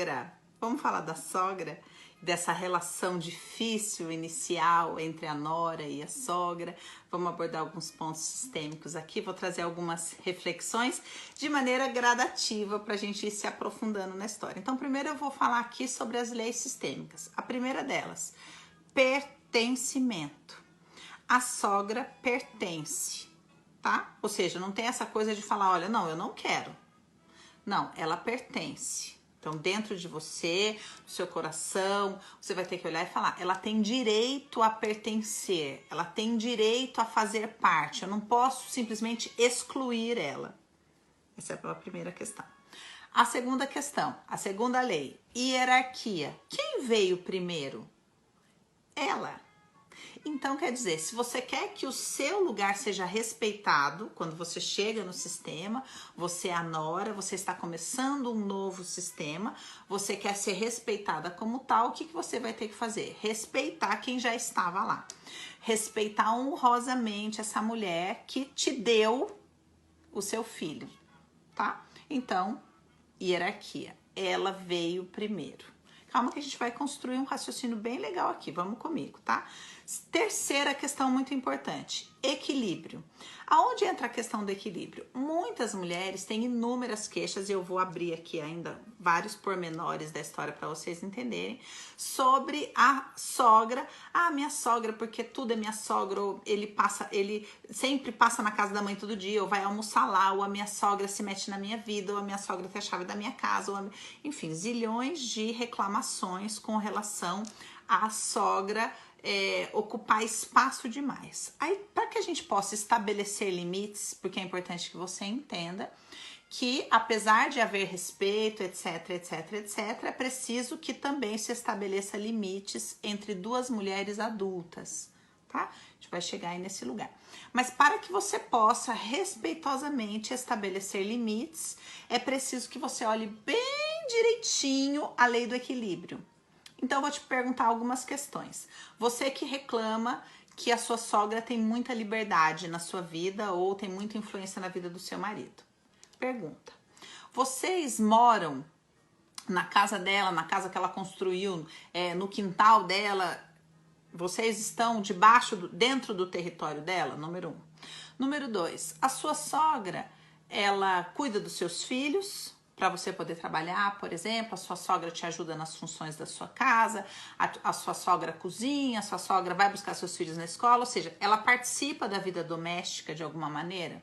sogra. Vamos falar da sogra, dessa relação difícil inicial entre a nora e a sogra. Vamos abordar alguns pontos sistêmicos aqui. Vou trazer algumas reflexões de maneira gradativa para a gente ir se aprofundando na história. Então, primeiro eu vou falar aqui sobre as leis sistêmicas. A primeira delas, pertencimento. A sogra pertence, tá? Ou seja, não tem essa coisa de falar, olha, não, eu não quero. Não, ela pertence. Então, dentro de você, do seu coração, você vai ter que olhar e falar, ela tem direito a pertencer, ela tem direito a fazer parte, eu não posso simplesmente excluir ela. Essa é a primeira questão. A segunda questão, a segunda lei, hierarquia. Quem veio primeiro? Ela. Então, quer dizer, se você quer que o seu lugar seja respeitado, quando você chega no sistema, você é a nora, você está começando um novo sistema, você quer ser respeitada como tal, o que você vai ter que fazer? Respeitar quem já estava lá. Respeitar honrosamente essa mulher que te deu o seu filho, tá? Então, hierarquia. Ela veio primeiro. Calma que a gente vai construir um raciocínio bem legal aqui, vamos comigo, tá? Terceira questão muito importante, equilíbrio. Aonde entra a questão do equilíbrio? Muitas mulheres têm inúmeras queixas, e eu vou abrir aqui ainda vários pormenores da história para vocês entenderem, sobre a sogra. Ah, minha sogra, porque tudo é minha sogra, ou ele sempre passa na casa da mãe todo dia, ou vai almoçar lá, ou a minha sogra se mete na minha vida, ou a minha sogra tem a chave da minha casa, enfim, zilhões de reclamações com relação à sogra ocupar espaço demais. Aí, para que a gente possa estabelecer limites, porque é importante que você entenda que, apesar de haver respeito, etc, etc, etc, é preciso que também se estabeleça limites entre duas mulheres adultas, tá? A gente vai chegar aí nesse lugar. Mas para que você possa respeitosamente estabelecer limites, é preciso que você olhe bem direitinho a lei do equilíbrio. Então, eu vou te perguntar algumas questões. Você que reclama que a sua sogra tem muita liberdade na sua vida ou tem muita influência na vida do seu marido. Pergunta. Vocês moram na casa dela, na casa que ela construiu, no quintal dela? Vocês estão dentro do território dela? Número 1. Número 2. A sua sogra, ela cuida dos seus filhos? Para você poder trabalhar, por exemplo, a sua sogra te ajuda nas funções da sua casa, a sua sogra cozinha, a sua sogra vai buscar seus filhos na escola, ou seja, ela participa da vida doméstica de alguma maneira.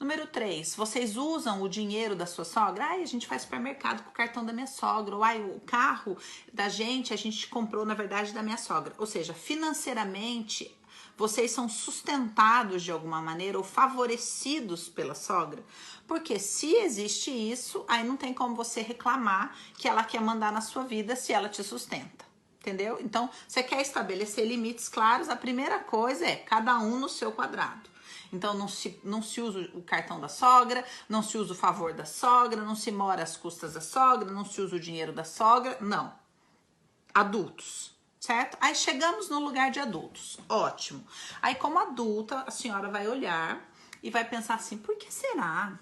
Número 3, vocês usam o dinheiro da sua sogra? Ai, a gente faz supermercado com o cartão da minha sogra, ou ai, o carro da gente a gente comprou, na verdade, da minha sogra. Ou seja, financeiramente, vocês são sustentados de alguma maneira ou favorecidos pela sogra. Porque se existe isso, aí não tem como você reclamar que ela quer mandar na sua vida se ela te sustenta. Entendeu? Então, você quer estabelecer limites claros, a primeira coisa é cada um no seu quadrado. Então, não se usa o cartão da sogra, não se usa o favor da sogra, não se mora às custas da sogra, não se usa o dinheiro da sogra, não. Adultos, certo? Aí chegamos no lugar de adultos, ótimo. Aí como adulta, a senhora vai olhar e vai pensar assim, por que será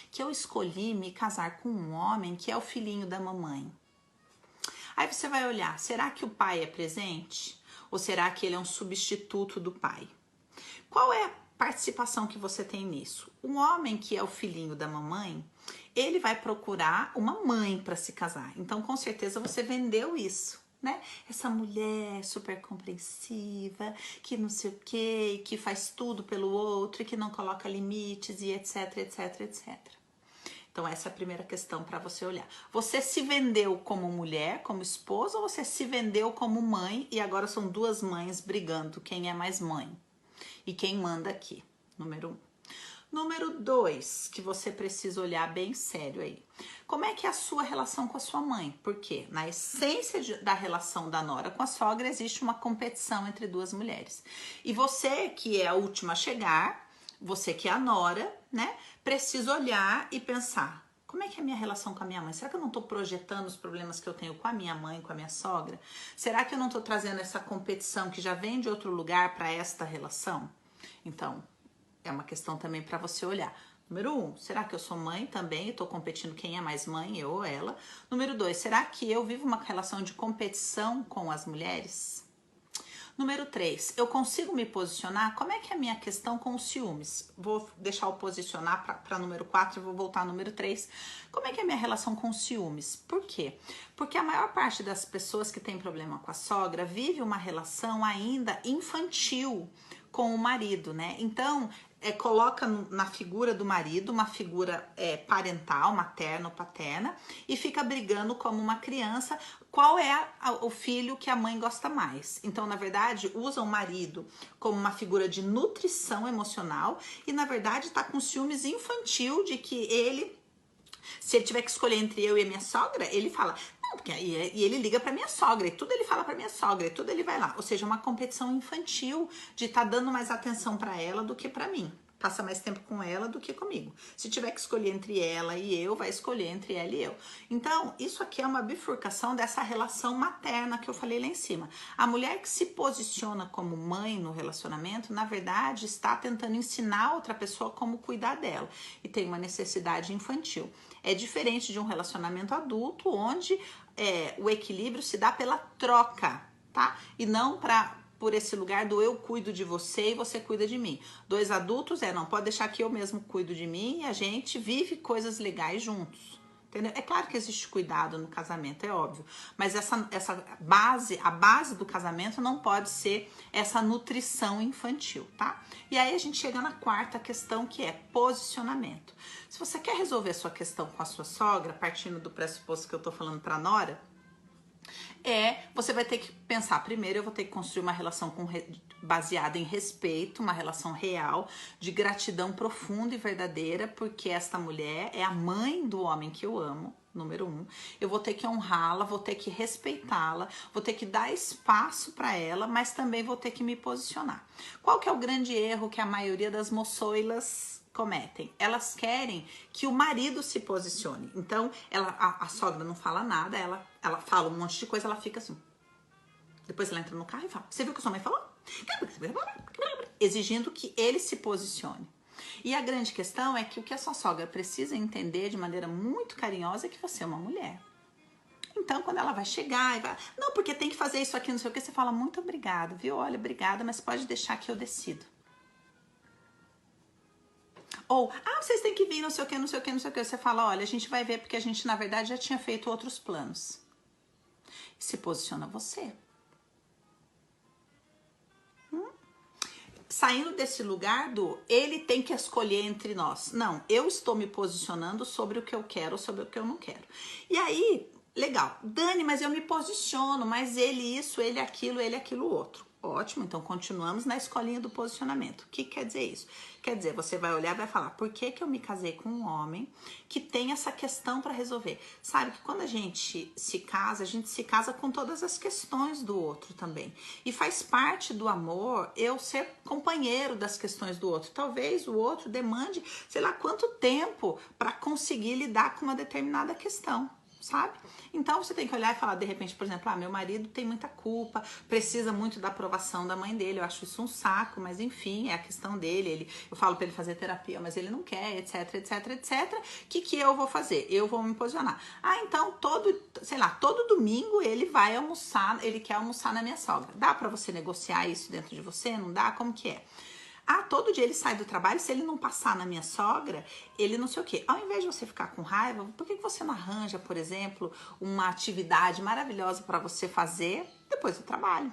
que eu escolhi me casar com um homem que é o filhinho da mamãe? Aí você vai olhar, será que o pai é presente? Ou será que ele é um substituto do pai? Qual é a participação que você tem nisso? Um homem que é o filhinho da mamãe, ele vai procurar uma mãe para se casar. Então, com certeza, você vendeu isso, né? Essa mulher super compreensiva, que não sei o quê, que faz tudo pelo outro, que não coloca limites e etc, etc, etc. Então, essa é a primeira questão para você olhar. Você se vendeu como mulher, como esposa, ou você se vendeu como mãe e agora são duas mães brigando quem é mais mãe? E quem manda aqui? Número 1. Número 2, que você precisa olhar bem sério aí. Como é que é a sua relação com a sua mãe? Porque na essência da relação da nora com a sogra existe uma competição entre duas mulheres. E você que é a última a chegar, você que é a nora, né? Precisa olhar e pensar, como é que é a minha relação com a minha mãe? Será que eu não estou projetando os problemas que eu tenho com a minha mãe, com a minha sogra? Será que eu não estou trazendo essa competição que já vem de outro lugar para esta relação? Então, é uma questão também para você olhar. Número 1, será que eu sou mãe também e tô competindo quem é mais mãe, eu ou ela? Número 2, será que eu vivo uma relação de competição com as mulheres? Número 3, eu consigo me posicionar? Como é que é a minha questão com os ciúmes? Vou deixar o posicionar para número 4 e vou voltar ao número 3. Como é que é a minha relação com os ciúmes? Por quê? Porque a maior parte das pessoas que tem problema com a sogra vive uma relação ainda infantil com o marido, né? Então, coloca na figura do marido uma figura parental, materna ou paterna, e fica brigando como uma criança qual é o filho que a mãe gosta mais. Então, na verdade, usa o marido como uma figura de nutrição emocional e, na verdade, tá com ciúmes infantil de que ele, se ele tiver que escolher entre eu e a minha sogra, ele fala... E ele liga pra minha sogra, e tudo ele fala pra minha sogra, e tudo ele vai lá. Ou seja, uma competição infantil de estar dando mais atenção pra ela do que pra mim. Passa mais tempo com ela do que comigo. Se tiver que escolher entre ela e eu, vai escolher entre ela e eu. Então, isso aqui é uma bifurcação dessa relação materna que eu falei lá em cima. A mulher que se posiciona como mãe no relacionamento, na verdade, está tentando ensinar outra pessoa como cuidar dela. E tem uma necessidade infantil. É diferente de um relacionamento adulto, onde o equilíbrio se dá pela troca, tá? E não por esse lugar do eu cuido de você e você cuida de mim. Dois adultos não, pode deixar que eu mesmo cuido de mim e a gente vive coisas legais juntos. Entendeu? É claro que existe cuidado no casamento, é óbvio. Mas a base do casamento não pode ser essa nutrição infantil, tá? E aí a gente chega na quarta questão, que é posicionamento. Se você quer resolver a sua questão com a sua sogra, partindo do pressuposto que eu tô falando pra nora, você vai ter que pensar, primeiro eu vou ter que construir uma relação baseada em respeito, uma relação real, de gratidão profunda e verdadeira, porque esta mulher é a mãe do homem que eu amo, número 1. Eu vou ter que honrá-la, vou ter que respeitá-la, vou ter que dar espaço para ela, mas também vou ter que me posicionar. Qual que é o grande erro que a maioria das moçoilas cometem? Elas querem que o marido se posicione. Então, a sogra não fala nada, ela fala um monte de coisa, ela fica assim. Depois ela entra no carro e fala, você viu o que a sua mãe falou? Exigindo que ele se posicione. E a grande questão é que o que a sua sogra precisa entender de maneira muito carinhosa é que você é uma mulher. Então, quando ela vai chegar e vai... Não, porque tem que fazer isso aqui, não sei o que, você fala, muito obrigada, viu? Olha, obrigada, mas pode deixar que eu decido. Ou, vocês têm que vir, não sei o que, não sei o que, não sei o que. Você fala, olha, a gente vai ver porque a gente, na verdade, já tinha feito outros planos. Se posiciona você. Saindo desse lugar do ele tem que escolher entre nós. Não, eu estou me posicionando sobre o que eu quero, sobre o que eu não quero. E aí, legal. Dani, mas eu me posiciono, mas ele isso, ele aquilo outro. Ótimo, então continuamos na escolinha do posicionamento. O que quer dizer isso? Quer dizer, você vai olhar e vai falar, por que eu me casei com um homem que tem essa questão para resolver? Sabe que quando a gente se casa com todas as questões do outro também. E faz parte do amor eu ser companheiro das questões do outro. Talvez o outro demande, sei lá, quanto tempo para conseguir lidar com uma determinada questão. Sabe? Então você tem que olhar e falar, de repente, por exemplo, meu marido tem muita culpa, precisa muito da aprovação da mãe dele, eu acho isso um saco, mas enfim, é a questão dele, eu falo pra ele fazer terapia, mas ele não quer, etc, etc, etc. O que eu vou fazer? Eu vou me posicionar. Então todo domingo ele vai almoçar, ele quer almoçar na minha sogra. Dá pra você negociar isso dentro de você? Não dá? Como que é? Todo dia ele sai do trabalho, se ele não passar na minha sogra, ele não sei o quê. Ao invés de você ficar com raiva, por que você não arranja, por exemplo, uma atividade maravilhosa para você fazer depois do trabalho?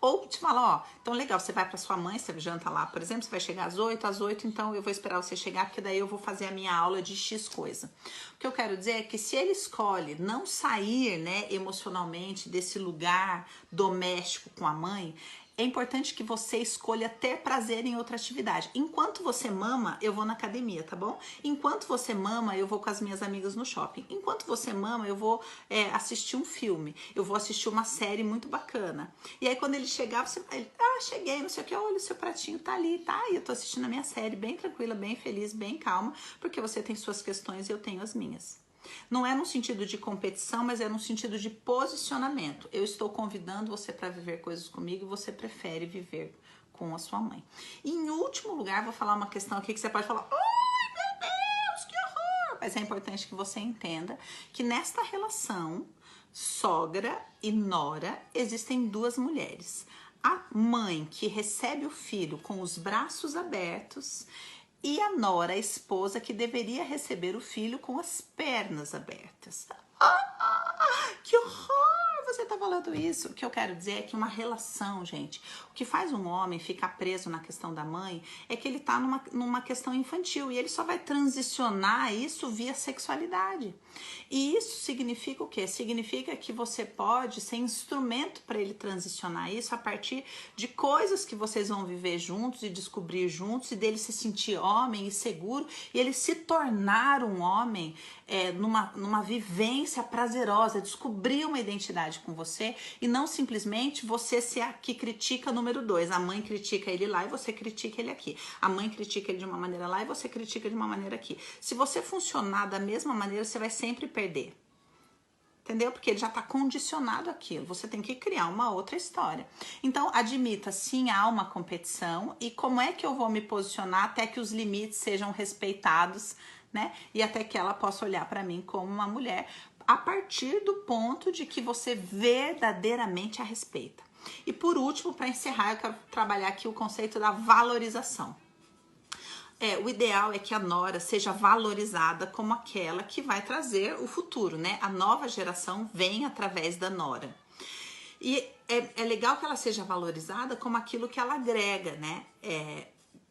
Ou te fala, então legal, você vai para sua mãe, você janta lá, por exemplo, você vai chegar às 8, então eu vou esperar você chegar, porque daí eu vou fazer a minha aula de X coisa. O que eu quero dizer é que se ele escolhe não sair, né, emocionalmente desse lugar doméstico com a mãe, é importante que você escolha ter prazer em outra atividade. Enquanto você mama, eu vou na academia, tá bom? Enquanto você mama, eu vou com as minhas amigas no shopping. Enquanto você mama, eu vou assistir um filme. Eu vou assistir uma série muito bacana. E aí, quando ele chegar, ele, cheguei, não sei o que, olha, o seu pratinho tá ali, tá? E eu tô assistindo a minha série bem tranquila, bem feliz, bem calma, porque você tem suas questões e eu tenho as minhas. Não é no sentido de competição, mas é no sentido de posicionamento. Eu estou convidando você para viver coisas comigo e você prefere viver com a sua mãe. E em último lugar, vou falar uma questão aqui que você pode falar, mas é importante que você entenda que nesta relação sogra e nora existem duas mulheres. A mãe que recebe o filho com os braços abertos e a nora, a esposa, que deveria receber o filho com as pernas abertas. Que horror! Você tá falando isso? O que eu quero dizer é que uma relação, gente, o que faz um homem ficar preso na questão da mãe é que ele tá numa questão infantil e ele só vai transicionar isso via sexualidade. E isso significa o quê? Significa que você pode ser instrumento para ele transicionar isso a partir de coisas que vocês vão viver juntos e descobrir juntos, e dele se sentir homem e seguro, e ele se tornar um homem numa vivência prazerosa, descobrir uma identidade com você, e não simplesmente você ser a que critica número 2. A mãe critica ele lá e você critica ele aqui. A mãe critica ele de uma maneira lá e você critica de uma maneira aqui. Se você funcionar da mesma maneira, você vai sempre perder. Entendeu? Porque ele já está condicionado àquilo. Você tem que criar uma outra história. Então, admita, sim, há uma competição. E como é que eu vou me posicionar até que os limites sejam respeitados, né? E até que ela possa olhar para mim como uma mulher a partir do ponto de que você verdadeiramente a respeita. E por último, para encerrar, eu quero trabalhar aqui o conceito da valorização. O ideal é que a nora seja valorizada como aquela que vai trazer o futuro, né? A nova geração vem através da nora. E é legal que ela seja valorizada como aquilo que ela agrega, né?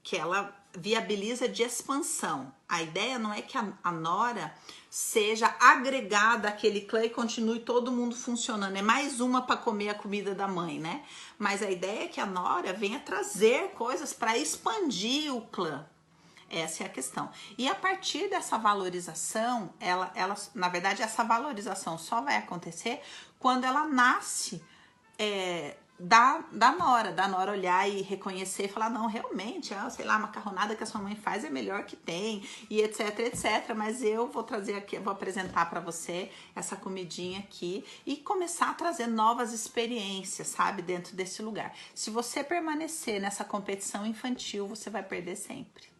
Que ela viabiliza de expansão. A ideia não é que a nora seja agregada àquele clã e continue todo mundo funcionando. É mais uma para comer a comida da mãe, né? Mas a ideia é que a nora venha trazer coisas para expandir o clã. Essa é a questão. E a partir dessa valorização, ela, na verdade, essa valorização só vai acontecer quando ela nasce da nora olhar e reconhecer e falar, não, realmente, sei lá, a macarronada que a sua mãe faz é melhor que tem, e etc, etc, mas eu vou trazer aqui, vou apresentar para você essa comidinha aqui e começar a trazer novas experiências, sabe, dentro desse lugar. Se você permanecer nessa competição infantil, você vai perder sempre.